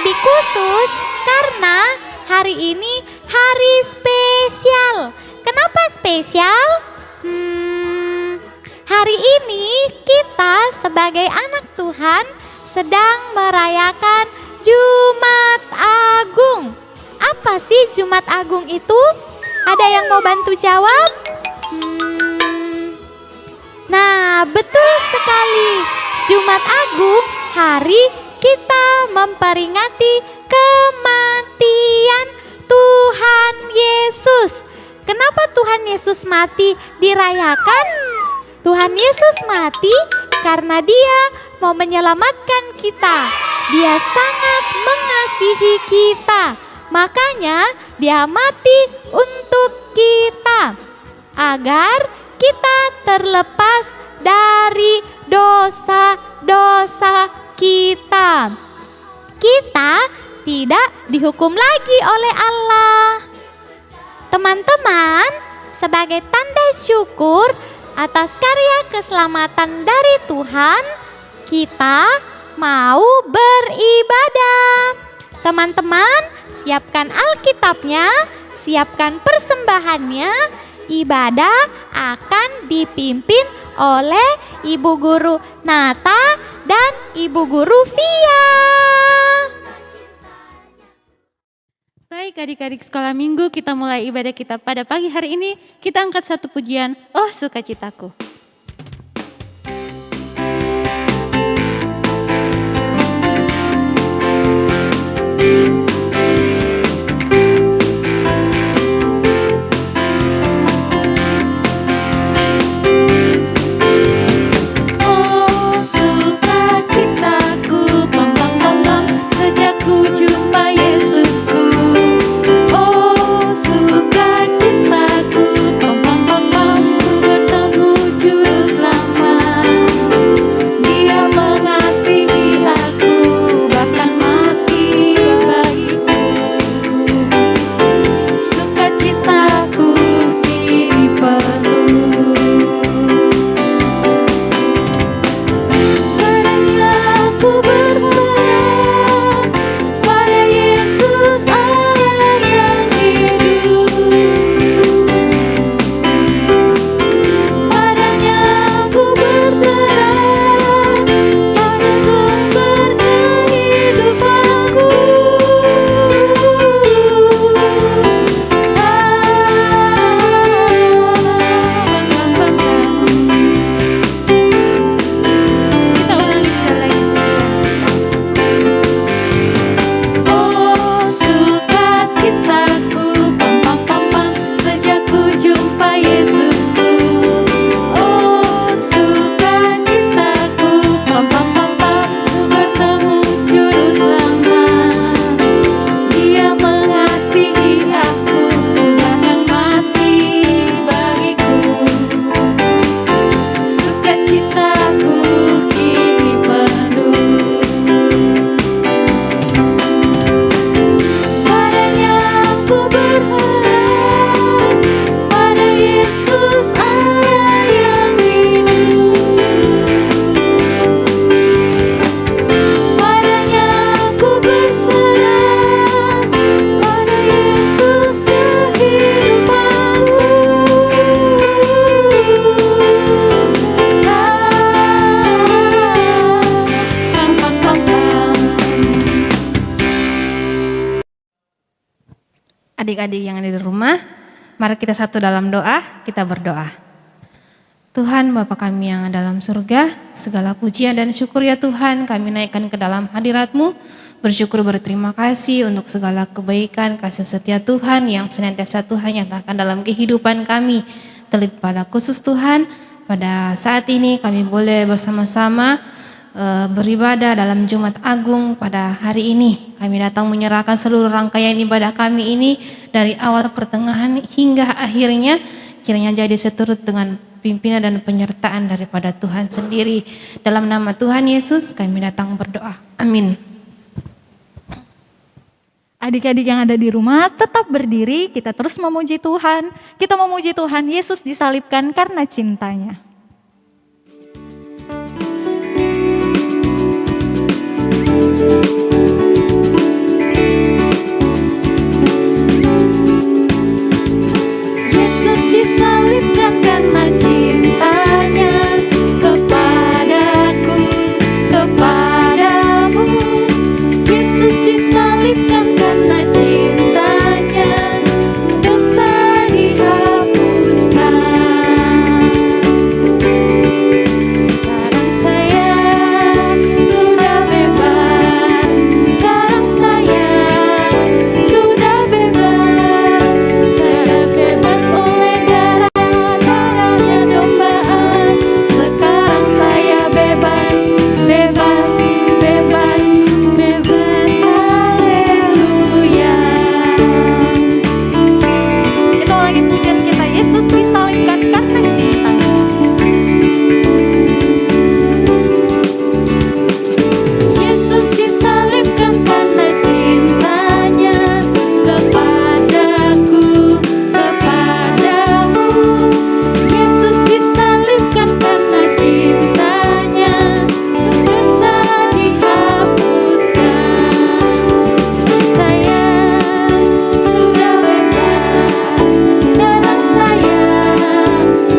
lebih khusus karena hari ini hari spesial. Kenapa spesial? Hari ini kita sebagai anak Tuhan sedang merayakan Jumat Agung. Apa sih Jumat Agung itu? Ada yang mau bantu jawab? Nah, betul sekali. Jumat Agung hari kita memperingati kematian Tuhan Yesus. Kenapa Tuhan Yesus mati dirayakan? Tuhan Yesus mati karena Dia mau menyelamatkan kita. Dia sangat mengasihi kita. Makanya Dia mati untuk kita agar kita terlepas dari dosa-dosa kita. Kita tidak dihukum lagi oleh Allah. Teman-teman, sebagai tanda syukur atas karya keselamatan dari Tuhan, kita mau beribadah. Teman-teman, siapkan Alkitabnya, siapkan persembahannya. Ibadah akan dipimpin oleh Ibu Guru Nata dan Ibu Guru Via. Baik adik-adik sekolah minggu, kita mulai ibadah kita pada pagi hari ini. Kita angkat satu pujian, Oh Sukacitaku. Adik-adik yang ada di rumah, mari kita satu dalam doa, kita berdoa. Tuhan Bapa kami yang ada dalam surga, segala pujian dan syukur ya Tuhan kami naikkan ke dalam hadirat-Mu. Bersyukur berterima kasih untuk segala kebaikan, kasih setia Tuhan yang senantiasa Tuhan nyatakan dalam kehidupan kami. Terlebih pada khusus Tuhan, pada saat ini kami boleh bersama-sama beribadah dalam Jumat Agung pada hari ini. Kami datang menyerahkan seluruh rangkaian ibadah kami ini dari awal pertengahan hingga akhirnya, kiranya jadi seturut dengan pimpinan dan penyertaan daripada Tuhan sendiri. Dalam nama Tuhan Yesus kami datang berdoa. Amin. Adik-adik yang ada di rumah tetap berdiri, kita terus memuji Tuhan. Kita memuji Tuhan, Yesus disalibkan karena cintanya. disalibkan karena cintanya, dosa dihapuskan. Sekarang saya sudah bebas, sekarang saya sudah bebas, saya bebas oleh darahnya domba Allah. Sekarang saya bebas, bebas, bebas, bebas, haleluya. Kita lagi pujian kita, Yesus disalibkan karena cintanya. Yesus disalibkan karena cintanya kepadaku, kepadamu. Yesus disalibkan karena cintanya, dosa dihapuskan. Saya sudah bebas, sekarang saya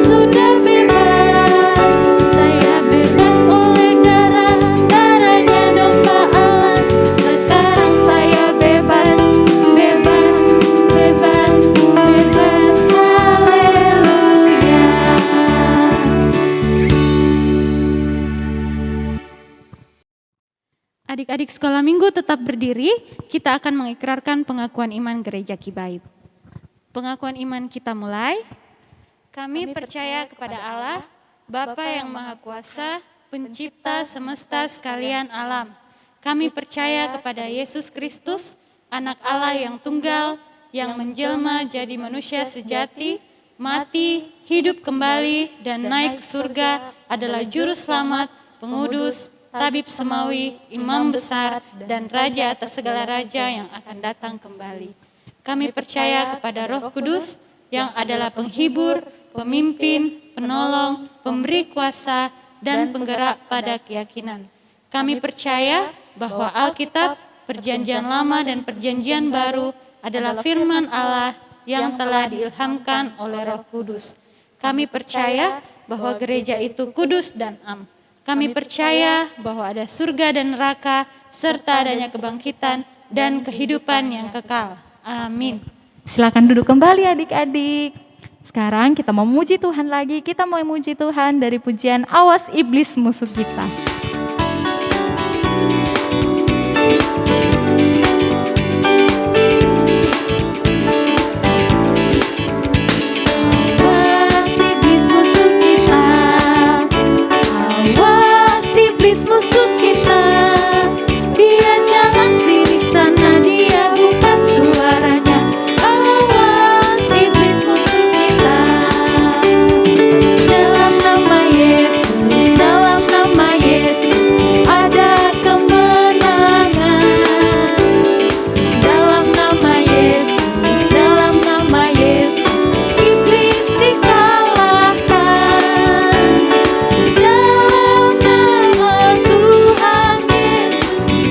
sudah bebas, saya bebas oleh darahnya domba Allah. Sekarang saya bebas, bebas, bebas, bebas, haleluya. Adik-adik sekolah minggu tetap berdiri, kita akan mengikrarkan pengakuan iman Gereja Kibaib. Pengakuan iman kita mulai. Kami percaya kepada Allah, Bapa yang Maha Kuasa, Pencipta semesta sekalian alam. Kami percaya kepada Yesus Kristus, Anak Allah yang tunggal, yang menjelma jadi manusia sejati, mati, hidup kembali, dan naik ke surga, adalah Juru Selamat, Pengudus, Tabib Semawi, Imam Besar, dan Raja atas segala raja yang akan datang kembali. Kami percaya kepada Roh Kudus yang adalah penghibur, pemimpin, penolong, pemberi kuasa, dan penggerak pada keyakinan. Kami percaya bahwa Alkitab, Perjanjian Lama dan Perjanjian Baru adalah firman Allah yang telah diilhamkan oleh Roh Kudus. Kami percaya bahwa gereja itu kudus dan am. Kami percaya bahwa ada surga dan neraka, serta adanya kebangkitan dan kehidupan yang kekal. Amin. Silakan duduk kembali adik-adik. Sekarang kita mau memuji Tuhan lagi. Kita mau memuji Tuhan dari pujian Awas Iblis Musuh Kita. Awas iblis musuh kita, awas iblis musuh kita. Dia jalan sini sana, dia buka suaranya. Awas iblis musuh kita. Dalam nama Yesus, dalam nama Yesus ada kemenangan. Dalam nama Yesus, dalam nama Yesus iblis dikalahkan. Dalam nama Tuhan Yesus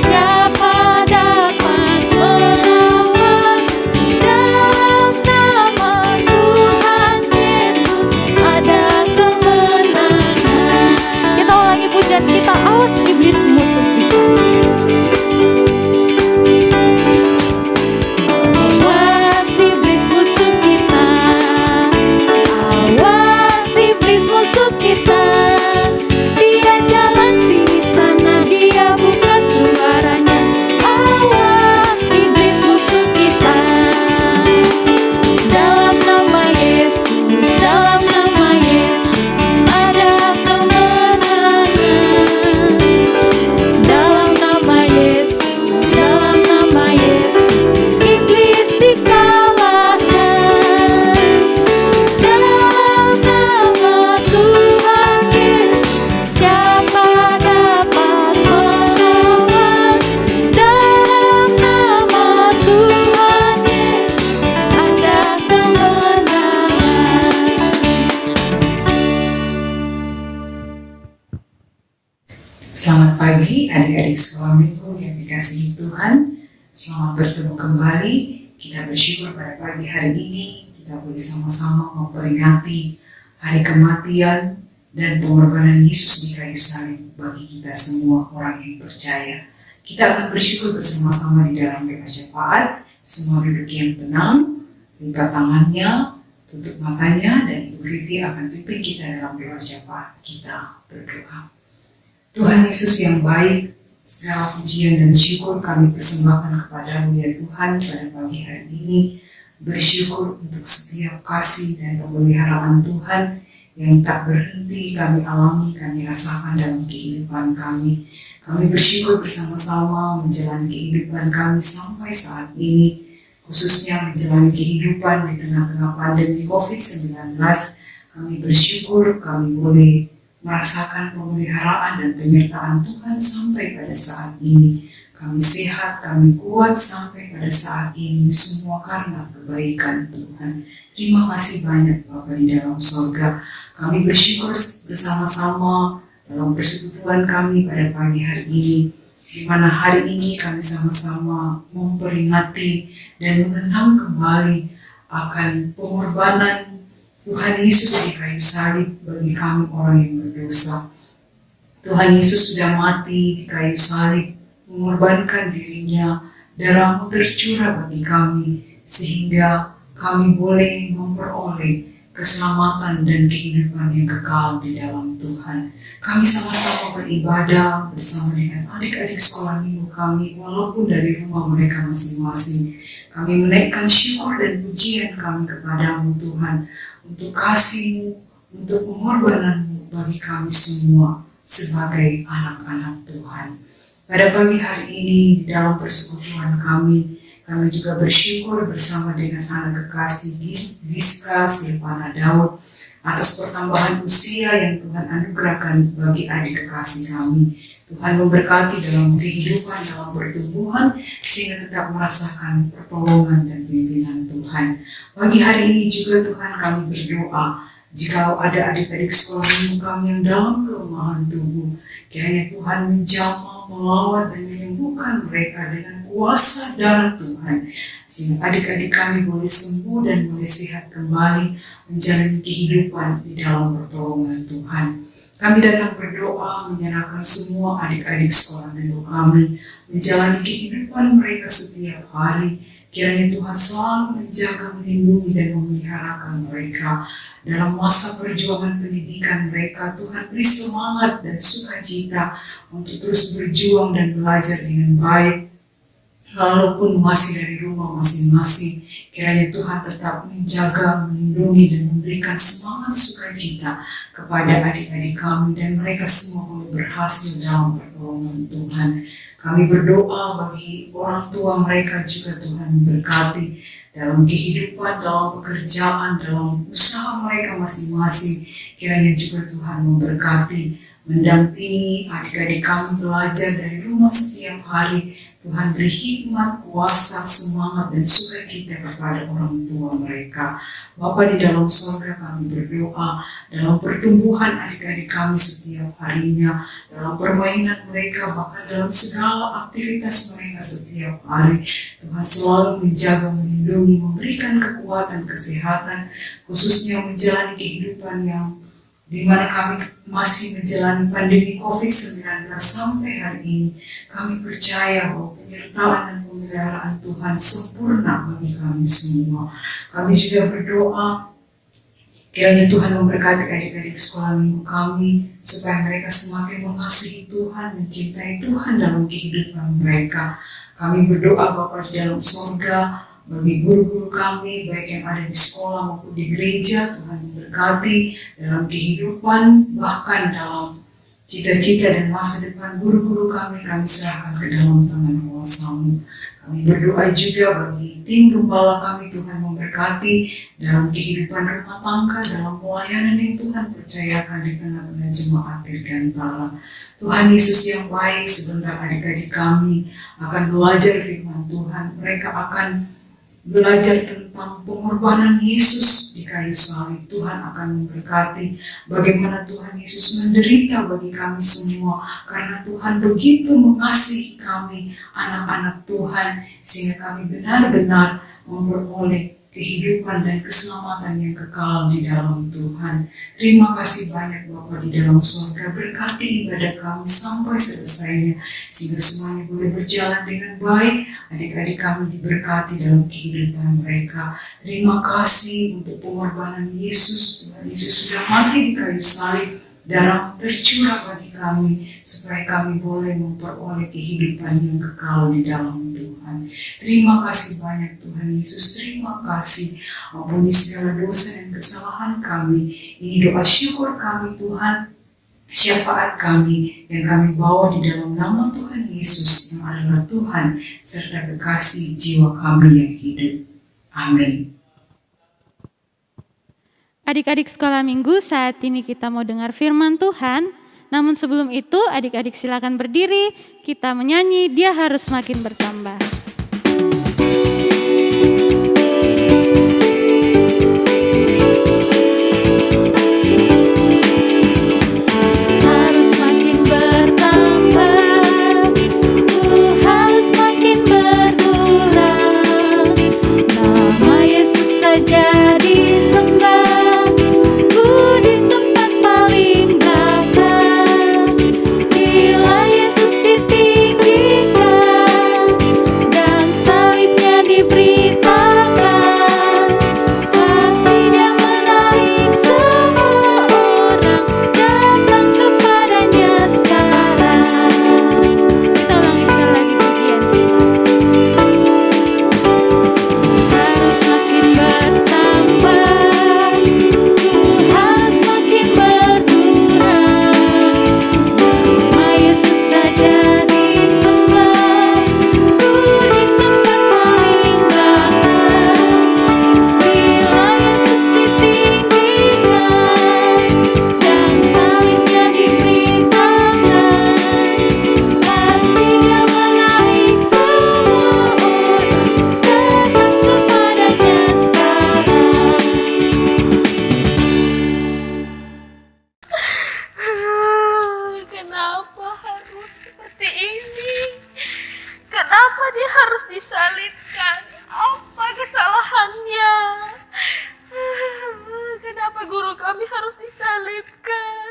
siapa dapat melawan? Dalam nama Tuhan Yesus ada kemenangan. Kita ulangi pujian kita, Awas Iblis Musuh Kita. Awas iblis musuh kita, awas iblis musuh kita. Dia jalan sini sana, dia buka suaranya. Awas iblis musuh kita. Dalam nama Yesus, dalam nama Yesus ada kemenangan. Dalam nama Yesus, dalam nama Yesus iblis dikalahkan. Dalam nama Tuhan Yesus siapa dapat melawan? Dalam nama Tuhan Yesus ada kemenangan. Selamat pagi adik-adik sekolah minggu yang dikasihi Tuhan. Selamat bertemu kembali. Kita bersyukur pada pagi hari ini kita boleh sama-sama memperingati hari kematian dan pengorbanan Yesus di kayu salib bagi kita semua orang yang percaya. Kita akan bersyukur bersama-sama di dalam doa syafaat. Semua duduk yang tenang, lipat tangannya, tutup matanya, dan Ibu Vivi akan pimpin kita dalam doa syafaat. Kita berdoa. Tuhan Yesus yang baik, segala pujian dan syukur kami persembahkan kepadamu ya Tuhan pada pagi hari ini. Bersyukur untuk setiap kasih dan pemeliharaan Tuhan yang tak berhenti kami alami, kami rasakan dalam kehidupan kami. Kami bersyukur bersama-sama menjalani kehidupan kami sampai saat ini, khususnya menjalani kehidupan di tengah-tengah pandemi COVID-19. Kami bersyukur kami boleh merasakan pemeliharaan dan penyertaan Tuhan sampai pada saat ini. Kami sehat, kami kuat sampai pada saat ini, semua karena kebaikan Tuhan. Terima kasih banyak Bapa di dalam sorga. Kami bersyukur bersama-sama dalam persekutuan kami pada pagi hari ini, di mana hari ini kami sama-sama memperingati dan mengenang kembali akan pengorbanan Tuhan Yesus di kayu salib bagi kami orang yang berdosa. Tuhan Yesus sudah mati di kayu salib, mengorbankan dirinya, darah-Mu tercurah bagi kami, sehingga kami boleh memperoleh keselamatan dan kehidupan yang kekal di dalam Tuhan. Kami sama-sama beribadah bersama dengan adik-adik sekolah minggu kami, walaupun dari rumah mereka masing-masing. Kami menaikkan syukur dan pujian kami kepadamu Tuhan, untuk kasih-Mu, untuk pengorbanan-Mu bagi kami semua sebagai anak-anak Tuhan. Pada pagi hari ini di dalam persekutuan kami juga bersyukur bersama dengan anak kekasih Giska Silvana Daud atas pertambahan usia yang Tuhan anugerahkan bagi adik kekasih kami. Tuhan memberkati dalam kehidupan, dalam pertumbuhan, sehingga tetap merasakan pertolongan dan pimpinan Tuhan. Pagi hari ini juga Tuhan kami berdoa, jika ada adik-adik sekolah minggu kami yang dalam kelemahan tubuh, kiranya Tuhan menjamah, melawat dan menyembuhkan mereka dengan kuasa darah Tuhan, sehingga adik-adik kami boleh sembuh dan boleh sehat kembali menjalani kehidupan di dalam pertolongan Tuhan. Kami datang berdoa menyerahkan semua adik-adik sekolah minggu kami menjalani kehidupan mereka setiap hari. Kiranya Tuhan selalu menjaga, melindungi dan memeliharakan mereka dalam masa perjuangan pendidikan mereka. Tuhan beri semangat dan sukacita untuk terus berjuang dan belajar dengan baik, walaupun masih dari rumah masing-masing. Kiranya Tuhan tetap menjaga, melindungi dan memberikan semangat sukacita kepada adik-adik kami, dan mereka semua boleh berhasil dalam pertolongan Tuhan. Kami berdoa bagi orang tua mereka juga, Tuhan memberkati dalam kehidupan, dalam pekerjaan, dalam usaha mereka masing-masing. Kiranya juga Tuhan memberkati, mendampingi adik-adik kami belajar dari rumah setiap hari. Tuhan beri hikmat, kuasa, semangat, dan sukacita kepada orang tua mereka. Bapa di dalam surga, kami berdoa dalam pertumbuhan adik-adik kami setiap harinya, dalam permainan mereka, bahkan dalam segala aktivitas mereka setiap hari. Tuhan selalu menjaga, melindungi, memberikan kekuatan, kesehatan, khususnya menjalani kehidupan yang di mana kami masih menjalani pandemi COVID-19 sampai hari ini. Kami percaya bahwa penyertaan dan pemeliharaan Tuhan sempurna bagi kami semua. Kami juga berdoa kiranya Tuhan memberkati adik-adik sekolah minggu kami, supaya mereka semakin mengasihi Tuhan, mencintai Tuhan dalam kehidupan mereka. Kami berdoa Bapa di dalam sorga, bagi guru-guru kami, baik yang ada di sekolah maupun di gereja, Tuhan memberkati dalam kehidupan, bahkan dalam cita-cita dan masa depan guru-guru kami serahkan ke dalam tangan kuasa-Mu. Kami berdoa juga bagi tim gembala kami, Tuhan memberkati dalam kehidupan rumah tangga, dalam pelayanan yang Tuhan percayakan di tengah-tengah jemaat Dirgantara. Tuhan Yesus yang baik, sebentar adik-adik kami akan belajar firman Tuhan. Mereka akan belajar tentang pengorbanan Yesus di kayu salib. Tuhan akan memberkati bagaimana Tuhan Yesus menderita bagi kami semua, karena Tuhan begitu mengasihi kami, anak-anak Tuhan, sehingga kami benar-benar memperoleh kehidupan dan keselamatan yang kekal di dalam Tuhan. Terima kasih banyak Bapa di dalam surga, berkati ibadah kami sampai selesainya, sehingga semuanya boleh berjalan dengan baik. Adik-adik kami diberkati dalam kehidupan mereka. Terima kasih untuk pengorbanan Yesus. Tuhan Yesus sudah mati di kayu salib, darah tercurah bagi kami, supaya kami boleh memperoleh kehidupan yang kekal di dalam Tuhan. Terima kasih banyak Tuhan Yesus, terima kasih. Ampuni segala dosa dan kesalahan kami. Ini doa syukur kami Tuhan, syafaat kami yang kami bawa di dalam nama Tuhan Yesus yang adalah Tuhan serta kekasih jiwa kami yang hidup. Amin. Adik-adik sekolah minggu, saat ini kita mau dengar firman Tuhan. Namun sebelum itu, adik-adik silakan berdiri, kita menyanyi Dia Harus Makin Bertambah. Harus makin bertambah, ku harus makin berkurang. Nama Yesus saja disembah, di tempat paling belakang. Bila Yesus ditinggikan dan salibnya diberitakan, pasti Dia menarik semua orang datang kepadanya sekarang. Kita ulangi sekali lagi pujian kita. Harus makin bertambah, harus makin berkurang. Nama Yesus saja disembah, ku di tempat paling belakang. Bila Yesus ditinggikan dan salibnya diberitakan, pasti Dia menarik semua orang datang kepadanya sekarang. Kenapa harus seperti ini? Kenapa Dia harus disalibkan? Apa kesalahannya? Kenapa guru kami harus disalibkan?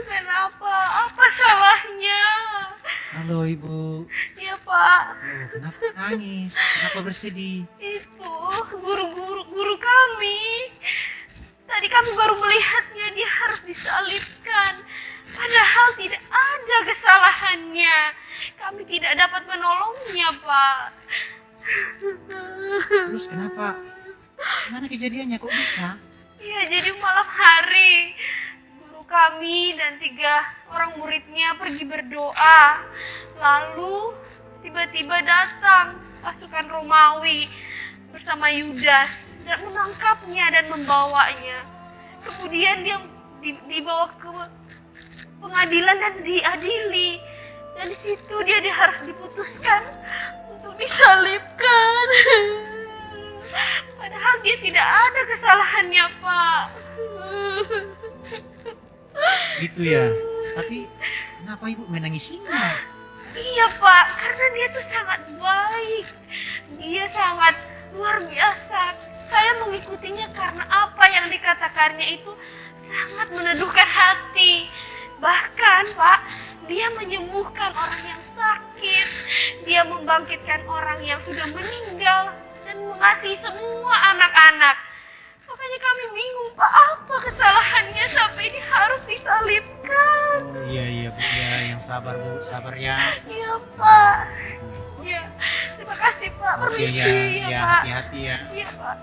Kenapa? Apa salahnya? Halo Ibu, Ya Pak, kenapa nangis? Kenapa bersedih? itu guru kami. Tadi kami baru melihatnya, dia harus disalibkan. Padahal tidak ada kesalahannya. Kami tidak dapat menolongnya, Pak. Terus kenapa? Gimana kejadiannya kok bisa? Iya, jadi malam hari guru kami dan 3 orang muridnya pergi berdoa. Lalu tiba-tiba datang pasukan Romawi bersama Yudas dan menangkapnya dan membawanya. Kemudian dia dibawa ke pengadilan dan diadili. Dan di situ dia harus diputuskan untuk disalibkan. Padahal dia tidak ada kesalahannya, Pak. Gitu ya. Tapi kenapa Ibu menangisinya? Iya, Pak, karena dia tuh sangat baik. Dia sangat luar biasa. Saya mengikutinya karena apa yang dikatakannya itu sangat meneduhkan hati. Bahkan, Pak, dia menyembuhkan orang yang sakit. Dia membangkitkan orang yang sudah meninggal dan mengasihi semua anak-anak. Makanya kami bingung, Pak, apa kesalahannya sampai ini harus disalibkan. Oh, iya Bu, ya yang sabar Bu, sabar ya. Iya, Pak. Ya, terima kasih, Pak. Oke, Permisi, ya, ya Pak. hati-hati ya. Iya, Pak.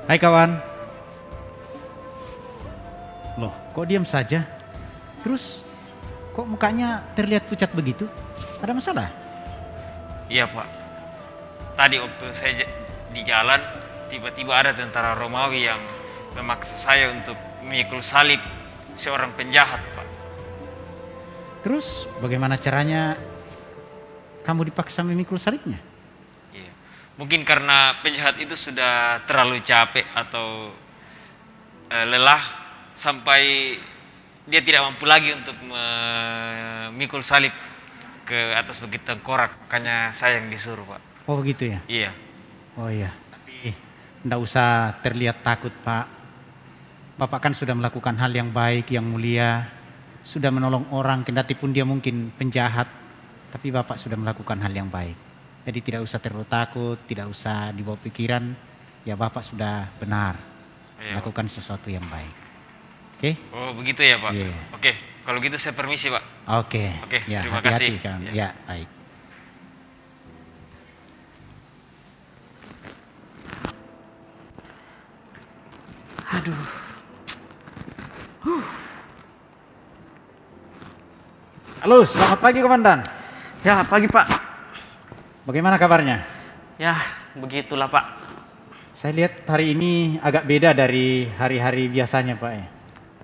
Hai kawan. Loh, kok diam saja? Terus, kok mukanya terlihat pucat begitu? Ada masalah? Iya Pak, tadi waktu saya di jalan tiba-tiba ada tentara Romawi yang memaksa saya untuk memikul salib seorang penjahat Pak. Terus bagaimana caranya kamu dipaksa memikul salibnya? Iya. Mungkin karena penjahat itu sudah terlalu capek atau lelah sampai dia tidak mampu lagi untuk memikul salib ke atas bukit tengkorak, makanya saya yang disuruh, Pak. Oh begitu ya? Iya. Oh iya, tapi enggak usah terlihat takut, Pak. Bapak kan sudah melakukan hal yang baik, yang mulia, sudah menolong orang, kendati pun dia mungkin penjahat, tapi Bapak sudah melakukan hal yang baik. Jadi tidak usah terlalu takut, tidak usah dibawa pikiran, ya Bapak sudah benar Iya, Pak. melakukan sesuatu yang baik. Oke? Oh begitu ya, Pak. Iya. Oke, kalau gitu saya permisi, Pak. Oke. Oke, Ya, terima hati-hati kasih. kan. Ya. Ya, baik. Aduh. Halo, selamat pagi Komandan. Ya, pagi Pak. Bagaimana kabarnya? Ya, begitulah Pak. Saya lihat hari ini agak beda dari hari-hari biasanya, Pak.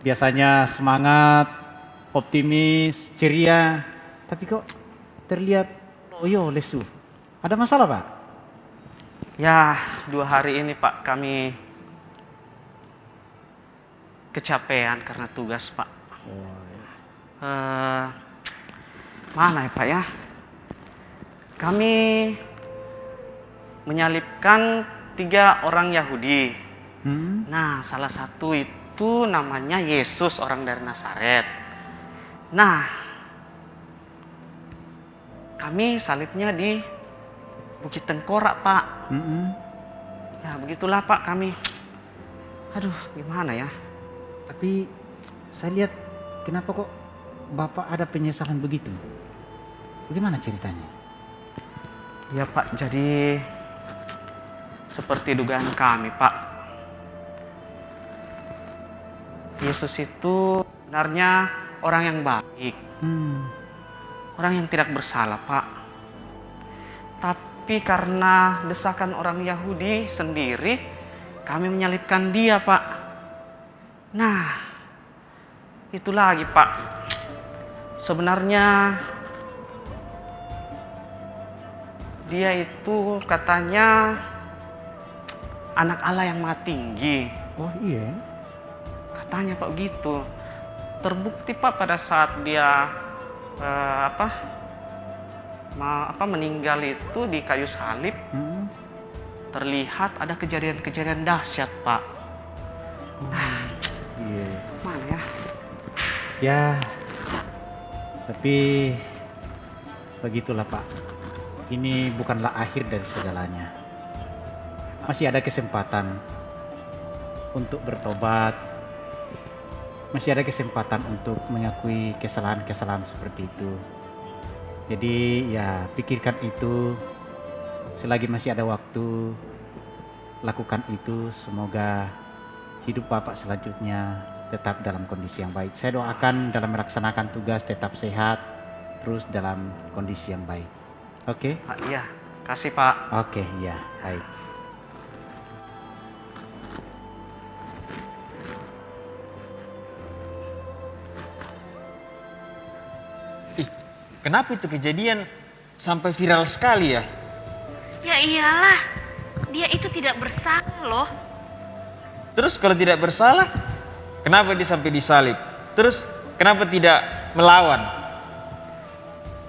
Biasanya semangat, optimis, ceria, tapi kok terlihat loyo, lesu. Ada masalah, Pak? Ya, 2 hari ini Pak kami kecapean karena tugas Pak. Mana ya Pak ya? Kami menyalibkan 3 orang Yahudi. Nah, salah satu itu namanya Yesus, orang dari Nazaret. Nah, kami salibnya di Bukit Tengkorak Pak. Ya begitulah Pak kami. Aduh, gimana ya? Tapi saya lihat kenapa kok Bapak ada penyesalan begitu? Bagaimana ceritanya? Ya Pak, jadi seperti dugaan kami Pak. Yesus itu sebenarnya orang yang baik. Orang yang tidak bersalah Pak. Tapi karena desakan orang Yahudi sendiri, kami menyalibkan dia Pak. Nah, itu lagi Pak. Sebenarnya dia itu katanya anak Allah yang Maha Tinggi. Oh iya. Katanya Pak gitu. Terbukti Pak pada saat dia meninggal itu di kayu salib. Terlihat ada kejadian-kejadian dahsyat Pak. Iya. Mana ya? Ya, tapi begitulah Pak. Ini bukanlah akhir dari segalanya. Masih ada kesempatan untuk bertobat. Masih ada kesempatan untuk mengakui kesalahan-kesalahan seperti itu. Jadi ya pikirkan itu. Selagi masih ada waktu, lakukan itu. Semoga hidup Bapak selanjutnya tetap dalam kondisi yang baik. Saya doakan dalam melaksanakan tugas tetap sehat, terus dalam kondisi yang baik. Oke? Pak, iya. Kasih Pak. Oke, ya, baik. Kenapa itu kejadian sampai viral sekali ya? Ya iyalah, dia itu tidak bersalah loh. Terus kalau tidak bersalah, kenapa dia sampai disalib? Terus kenapa tidak melawan?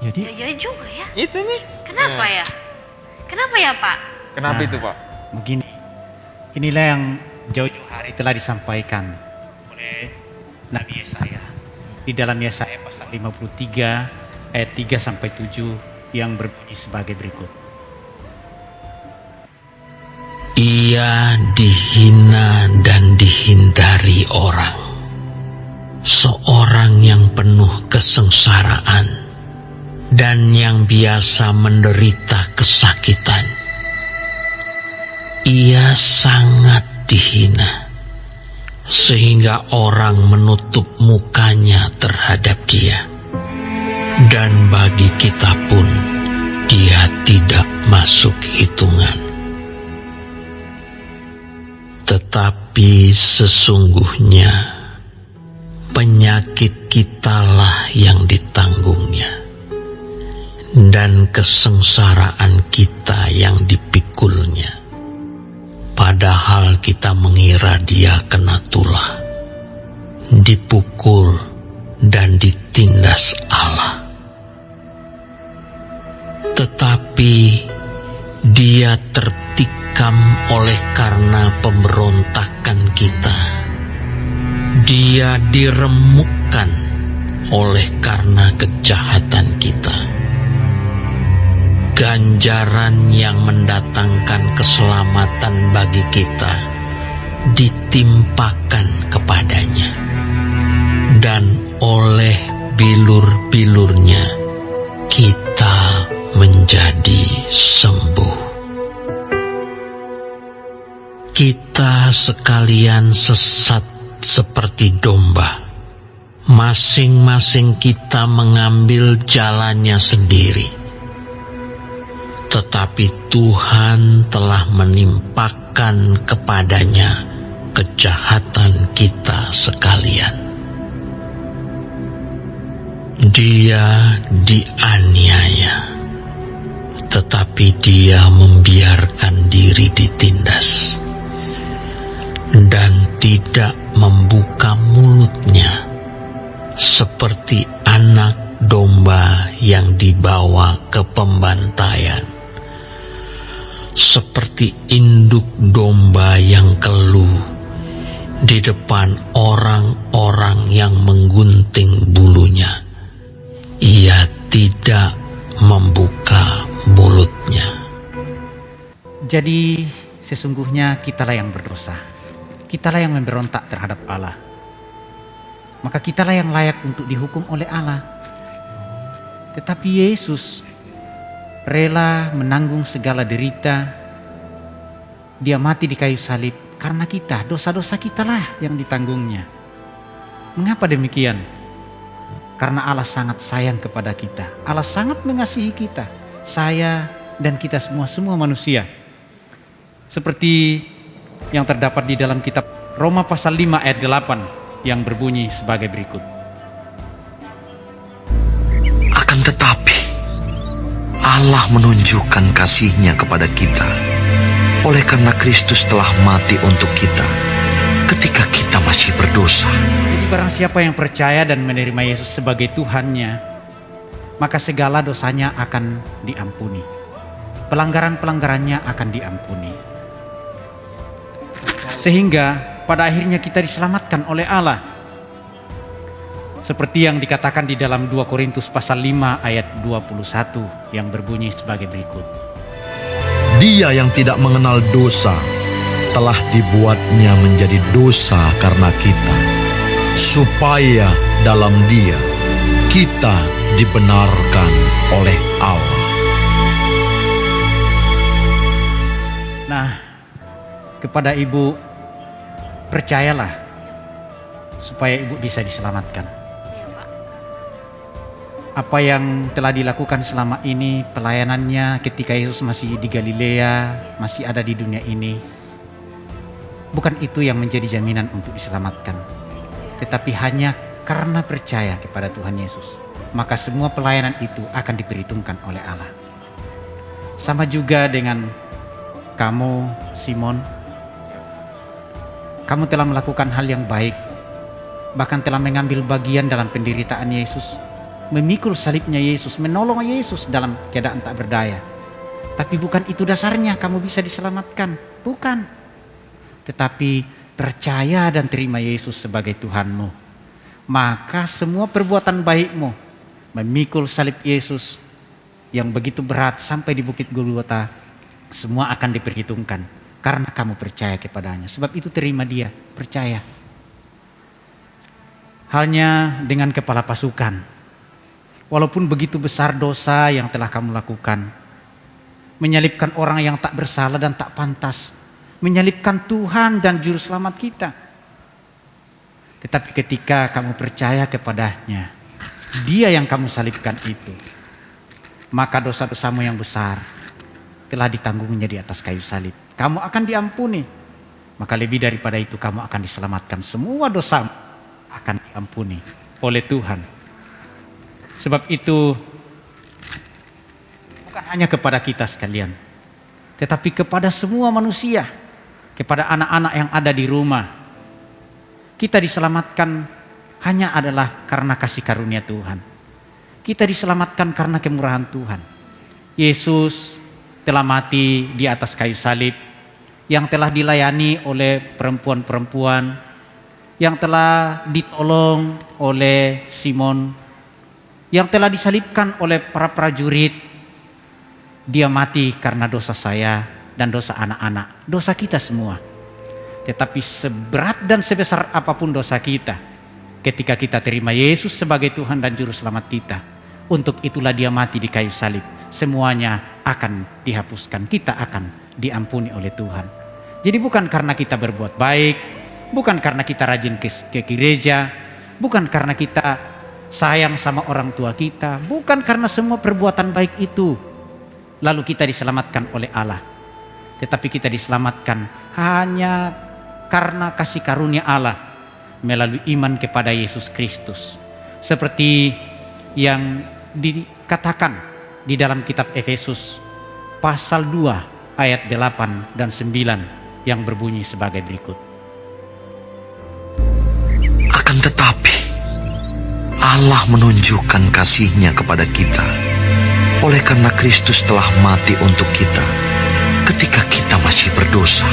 Jadi Ya juga ya. Itu nih. Kenapa ya? Kenapa ya Pak? Kenapa Nah. itu Pak? begini, inilah yang jauh-jauh hari telah disampaikan oleh Nabi Yesaya. Di dalam Yesaya pasal 53 ayat 3-7 yang berbunyi sebagai berikut. Ia dihina dan dihindari orang, seorang yang penuh kesengsaraan dan yang biasa menderita kesakitan. Ia sangat dihina, sehingga orang menutup mukanya terhadap dia. Dan bagi kita pun, dia tidak masuk hitungan. Tetapi sesungguhnya penyakit kitalah yang ditanggung ditanggungnya, dan kesengsaraan kita yang dipikulnya. Padahal kita mengira dia kena tulah, dipukul dan ditindas Allah. Tetapi dia tertikam oleh karena pemberontakan kita. Dia diremukkan oleh karena kejahatan kita. Ganjaran yang mendatangkan keselamatan bagi kita ditimpakan kepadanya, dan oleh bilur-bilurnya kita menjadi sembuh. Kita sekalian sesat seperti domba. Masing-masing kita mengambil jalannya sendiri. Tetapi Tuhan telah menimpakan kepadanya kejahatan kita sekalian. Dia dianiaya, tetapi dia membiarkan diri ditindas dan tidak membuka mulutnya, seperti anak domba yang dibawa ke pembantaian, seperti induk domba yang keluh di depan orang-orang yang menggunting bulunya. Ia tidak membuka mulutnya. Jadi sesungguhnya kitalah yang berdosa. Kitalah yang memberontak terhadap Allah. Maka kitalah yang layak untuk dihukum oleh Allah. Tetapi Yesus rela menanggung segala derita. Dia mati di kayu salib karena kita, dosa-dosa kitalah yang ditanggungnya. Mengapa demikian? Karena Allah sangat sayang kepada kita. Allah sangat mengasihi kita. Saya dan kita semua manusia. Seperti yang terdapat di dalam kitab Roma pasal 5 ayat 8 yang berbunyi sebagai berikut. Akan tetapi Allah menunjukkan kasih-Nya kepada kita oleh karena Kristus telah mati untuk kita ketika kita masih berdosa. Jadi barang siapa yang percaya dan menerima Yesus sebagai Tuhannya, maka segala dosanya akan diampuni. Pelanggaran-pelanggarannya akan diampuni. Sehingga pada akhirnya kita diselamatkan oleh Allah. Seperti yang dikatakan di dalam 2 Korintus pasal 5 ayat 21 yang berbunyi sebagai berikut. Dia yang tidak mengenal dosa telah dibuatnya menjadi dosa karena kita, supaya dalam Dia kita dibenarkan oleh Allah. Nah, kepada ibu, percayalah supaya ibu bisa diselamatkan. Apa yang telah dilakukan selama ini, pelayanannya ketika Yesus masih di Galilea, masih ada di dunia ini, bukan itu yang menjadi jaminan untuk diselamatkan. Tetapi hanya karena percaya kepada Tuhan Yesus, maka semua pelayanan itu akan diperhitungkan oleh Allah. Sama juga dengan kamu, Simon. Kamu telah melakukan hal yang baik, bahkan telah mengambil bagian dalam penderitaan Yesus, memikul salibnya Yesus, menolong Yesus dalam keadaan tak berdaya. Tapi bukan itu dasarnya kamu bisa diselamatkan, bukan. Tetapi percaya dan terima Yesus sebagai Tuhanmu, maka semua perbuatan baikmu, memikul salib Yesus yang begitu berat sampai di Bukit Golgota, semua akan diperhitungkan. Karena kamu percaya kepadanya. Sebab itu terima Dia, percaya. Halnya dengan kepala pasukan. Walaupun begitu besar dosa yang telah kamu lakukan, menyalibkan orang yang tak bersalah dan tak pantas, menyalibkan Tuhan dan Juru Selamat kita. Tetapi ketika kamu percaya kepadanya, Dia yang kamu salibkan itu, maka dosa-dosamu yang besar telah ditanggungnya di atas kayu salib. Kamu akan diampuni. Maka lebih daripada itu, kamu akan diselamatkan. Semua dosa akan diampuni oleh Tuhan. Sebab itu bukan hanya kepada kita sekalian, tetapi kepada semua manusia, kepada anak-anak yang ada di rumah. Kita diselamatkan hanya adalah karena kasih karunia Tuhan. Kita diselamatkan karena kemurahan Tuhan. Yesus telah mati di atas kayu salib, yang telah dilayani oleh perempuan-perempuan, yang telah ditolong oleh Simon, yang telah disalibkan oleh para prajurit. Dia mati karena dosa saya dan dosa anak-anak, dosa kita semua. Tetapi seberat dan sebesar apapun dosa kita, ketika kita terima Yesus sebagai Tuhan dan Juru Selamat kita, untuk itulah dia mati di kayu salib. Semuanya akan dihapuskan, kita akan diampuni oleh Tuhan. Jadi bukan karena kita berbuat baik, bukan karena kita rajin ke gereja, bukan karena kita sayang sama orang tua kita, bukan karena semua perbuatan baik itu lalu kita diselamatkan oleh Allah. Tetapi kita diselamatkan hanya karena kasih karunia Allah melalui iman kepada Yesus Kristus. Seperti yang dikatakan di dalam kitab Efesus pasal 2 ayat 8 dan 9 yang berbunyi sebagai berikut. Akan tetapi Allah menunjukkan kasih-Nya kepada kita oleh karena Kristus telah mati untuk kita ketika kita masih berdosa.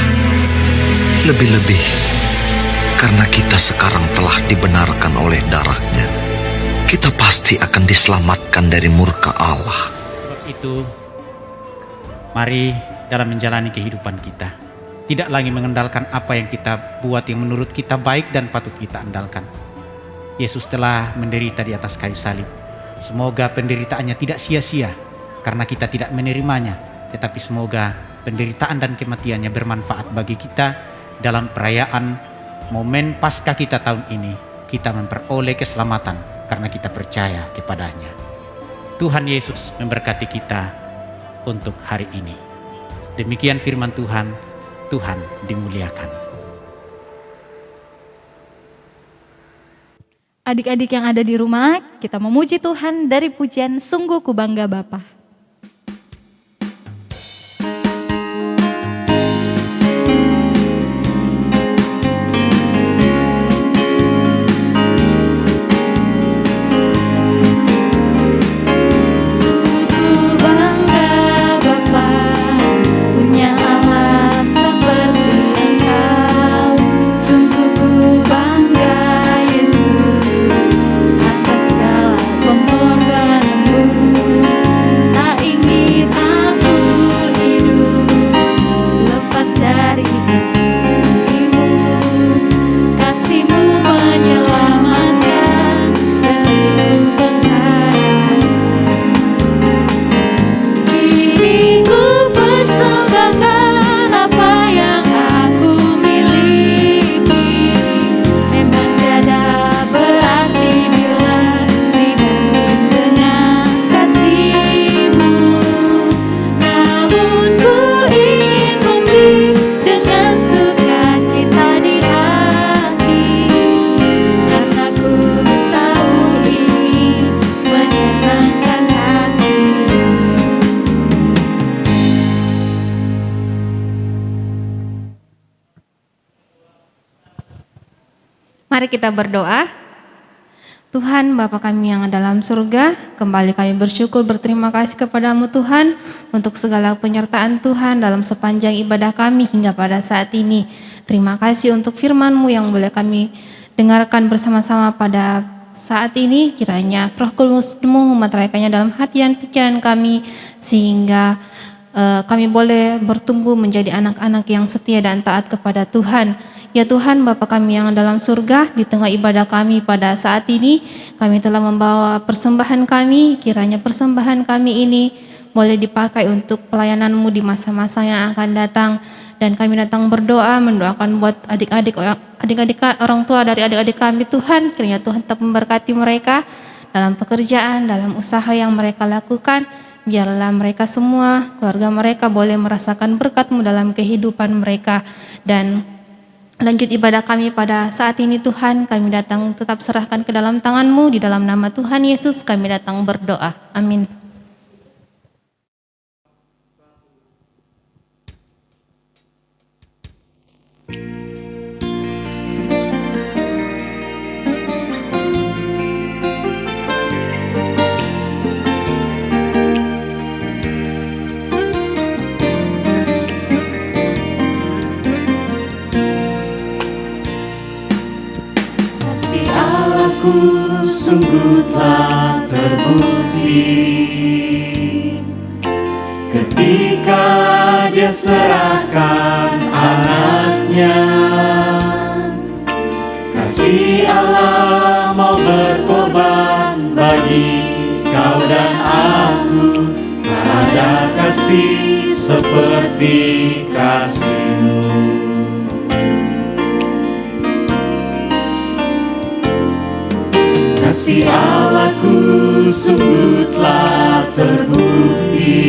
Lebih-lebih karena kita sekarang telah dibenarkan oleh darah-Nya, kita pasti akan diselamatkan dari murka Allah. Sebab itu, mari dalam menjalani kehidupan kita, tidak lagi mengandalkan apa yang kita buat yang menurut kita baik dan patut kita andalkan. Yesus telah menderita di atas kayu salib. Semoga penderitaannya tidak sia-sia karena kita tidak menerimanya, tetapi semoga penderitaan dan kematiannya bermanfaat bagi kita dalam perayaan momen Paskah kita tahun ini. Kita memperoleh keselamatan karena kita percaya kepadanya. Tuhan Yesus memberkati kita untuk hari ini. Demikian firman Tuhan, Tuhan dimuliakan. Adik-adik yang ada di rumah, kita memuji Tuhan dari pujian Sungguh Ku Bangga Bapa. Mari kita berdoa. Tuhan Bapa kami yang dalam surga, kembali kami bersyukur berterima kasih kepadamu Tuhan untuk segala penyertaan Tuhan dalam sepanjang ibadah kami hingga pada saat ini. Terima kasih untuk firman-Mu yang boleh kami dengarkan bersama-sama pada saat ini. Kiranya Roh Kudus-Mu memeteraikannya dalam hati dan pikiran kami sehingga kami boleh bertumbuh menjadi anak-anak yang setia dan taat kepada Tuhan. Ya Tuhan, Bapa kami yang dalam surga, di tengah ibadah kami pada saat ini, kami telah membawa persembahan kami. Kiranya persembahan kami ini boleh dipakai untuk pelayanan-Mu di masa-masa yang akan datang. Dan kami datang berdoa, mendoakan buat adik-adik orang tua dari adik-adik kami Tuhan. Kiranya Tuhan tetap memberkati mereka dalam pekerjaan, dalam usaha yang mereka lakukan. Biarlah mereka semua, keluarga mereka boleh merasakan berkat-Mu dalam kehidupan mereka. Dan lanjut ibadah kami pada saat ini Tuhan, kami datang tetap serahkan ke dalam tangan-Mu, di dalam nama Tuhan Yesus kami datang berdoa. Amin. Sungguh telah terbukti ketika Dia serahkan anaknya. Kasih Allah mau berkorban bagi kau dan aku. Tak ada kasih seperti kasih-Mu. Kasih Allahku sungguh telah terbukti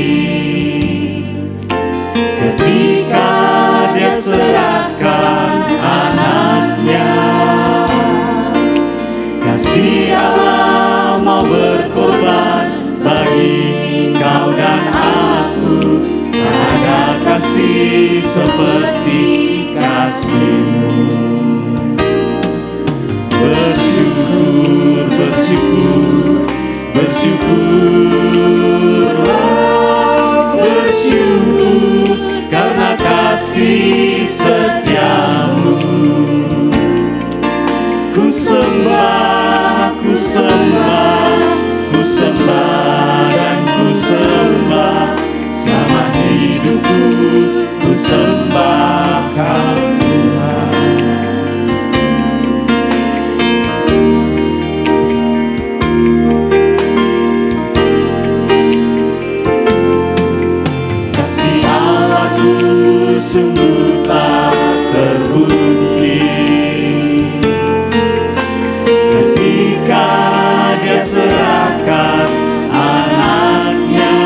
ketika Dia serahkan anaknya. Kasih Allah mau berkorban bagi kau dan aku. Tak ada kasih seperti kasih-Mu. Bersyukurlah, bersyukur karena kasih setia-Mu. Ku sembah, ku sembah, ku sembah dan ku sembah. Selama hidupku ku sembah Kau Tuhan. Sungguh tak terbukti ketika Dia serahkan anaknya.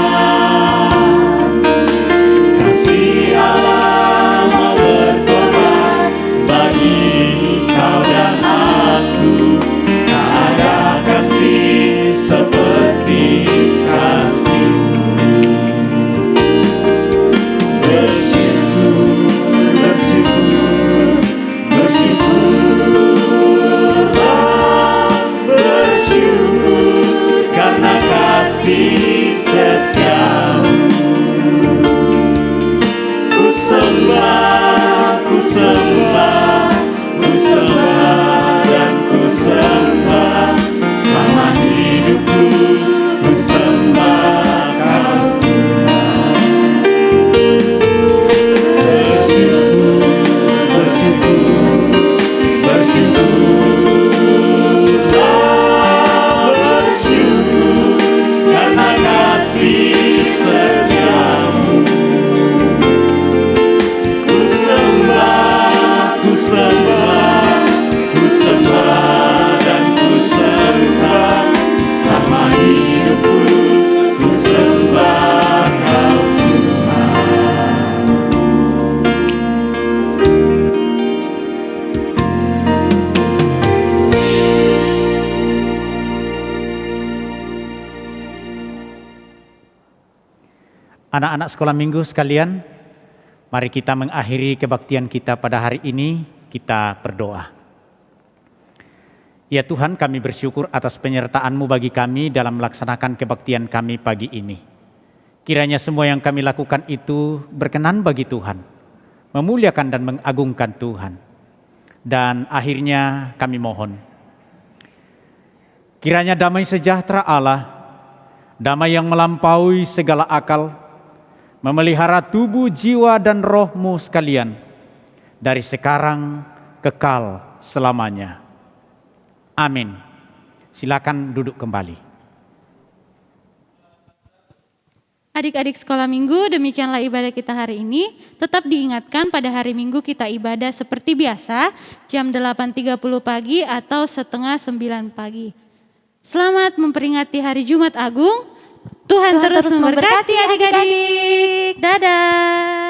Kasih Allah mau berkorban bagi kau dan aku. Tak ada kasih seperti kasih-Mu. Kasih setia-Mu. Ku sembah, ku sembah, ku sembah dan ku sembah. Selama hidupku ku sembah Kau Tuhan. Bersyukur, bersyukur, bersyukurlah, bersyukur karena kasih setia-Mu. Ku sembah, ku sembah, ku sembah dan ku sembah. Selama hidupku ku sembah Kau Tuhan. Anak-anak sekolah minggu sekalian, mari kita mengakhiri kebaktian kita pada hari ini, kita berdoa. Ya Tuhan, kami bersyukur atas penyertaan-Mu bagi kami dalam melaksanakan kebaktian kami pagi ini. Kiranya semua yang kami lakukan itu berkenan bagi Tuhan, memuliakan dan mengagungkan Tuhan. Dan akhirnya kami mohon, kiranya damai sejahtera Allah, damai yang melampaui segala akal, memelihara tubuh, jiwa, dan rohmu sekalian, dari sekarang kekal selamanya. Amin. Silakan duduk kembali. Adik-adik sekolah minggu, demikianlah ibadah kita hari ini. Tetap diingatkan pada hari minggu kita ibadah seperti biasa, jam 8.30 pagi atau setengah 9 pagi. Selamat memperingati hari Jumat Agung. Tuhan terus memberkati adik-adik. Dadah.